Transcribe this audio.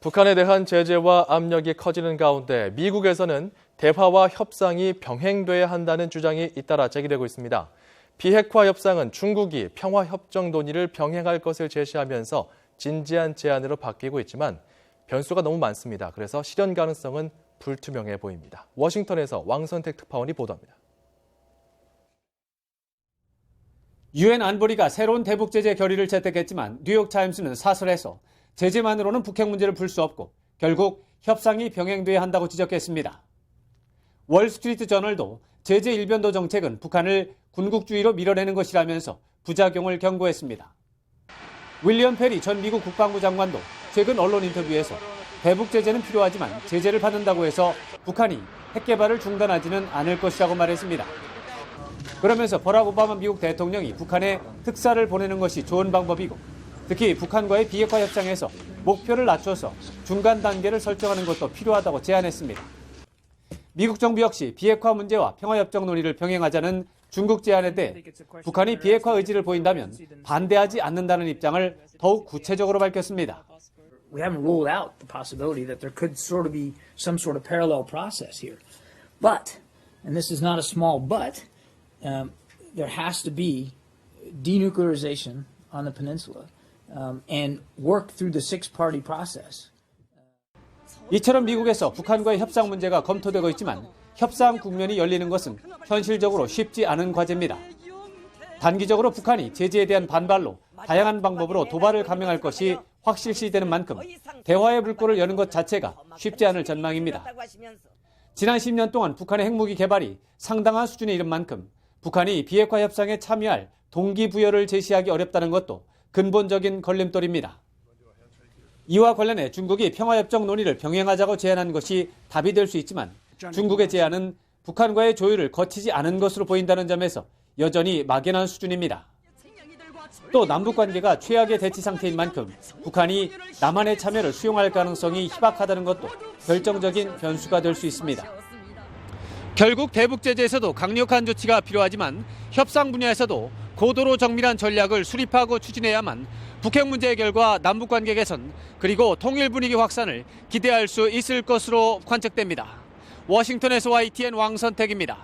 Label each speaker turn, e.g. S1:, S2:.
S1: 북한에 대한 제재와 압력이 커지는 가운데 미국에서는 대화와 협상이 병행돼야 한다는 주장이 잇따라 제기되고 있습니다. 비핵화 협상은 중국이 평화협정 논의를 병행할 것을 제시하면서 진지한 제안으로 바뀌고 있지만 변수가 너무 많습니다. 그래서 실현 가능성은 불투명해 보입니다. 워싱턴에서 왕선택 특파원이 보도합니다.
S2: 유엔 안보리가 새로운 대북 제재 결의를 채택했지만 뉴욕타임스는 사설에서 제재만으로는 북핵 문제를 풀 수 없고 결국 협상이 병행돼야 한다고 지적했습니다. 월스트리트 저널도 제재 일변도 정책은 북한을 군국주의로 밀어내는 것이라면서 부작용을 경고했습니다. 윌리엄 페리 전 미국 국방부 장관도 최근 언론 인터뷰에서 대북 제재는 필요하지만 제재를 받는다고 해서 북한이 핵 개발을 중단하지는 않을 것이라고 말했습니다. 그러면서 버락 오바마 미국 대통령이 북한에 특사를 보내는 것이 좋은 방법이고 특히 북한과의 비핵화 협상에서 목표를 낮춰서 중간 단계를 설정하는 것도 필요하다고 제안했습니다. 미국 정부 역시 비핵화 문제와 평화협정 논의를 병행하자는 중국 제안에 대해 북한이 비핵화 의지를 보인다면 반대하지 않는다는 입장을 더욱 구체적으로 밝혔습니다.
S3: We haven't ruled out the possibility that there could sort of be some sort of parallel process here. But, and this is not a small but, there has to be denuclearization on the peninsula and work through the six-party process.
S2: 이처럼 미국에서 북한과의 협상 문제가 검토되고 있지만 협상 국면이 열리는 것은 현실적으로 쉽지 않은 과제입니다. 단기적으로 북한이 제재에 대한 반발로 다양한 방법으로 도발을 감행할 것이 확실시되는 만큼 대화의 물꼬를 여는 것 자체가 쉽지 않을 전망입니다. 지난 10년 동안 북한의 핵무기 개발이 상당한 수준에 이른 만큼 북한이 비핵화 협상에 참여할 동기부여를 제시하기 어렵다는 것도 근본적인 걸림돌입니다. 이와 관련해 중국이 평화협정 논의를 병행하자고 제안한 것이 답이 될 수 있지만 중국의 제안은 북한과의 조율을 거치지 않은 것으로 보인다는 점에서 여전히 막연한 수준입니다. 또 남북관계가 최악의 대치 상태인 만큼 북한이 남한의 참여를 수용할 가능성이 희박하다는 것도 결정적인 변수가 될 수 있습니다. 결국 대북 제재에서도 강력한 조치가 필요하지만 협상 분야에서도 고도로 정밀한 전략을 수립하고 추진해야만 북핵 문제 해결과 남북관계 개선 그리고 통일 분위기 확산을 기대할 수 있을 것으로 관측됩니다. 워싱턴에서 YTN 왕선택입니다.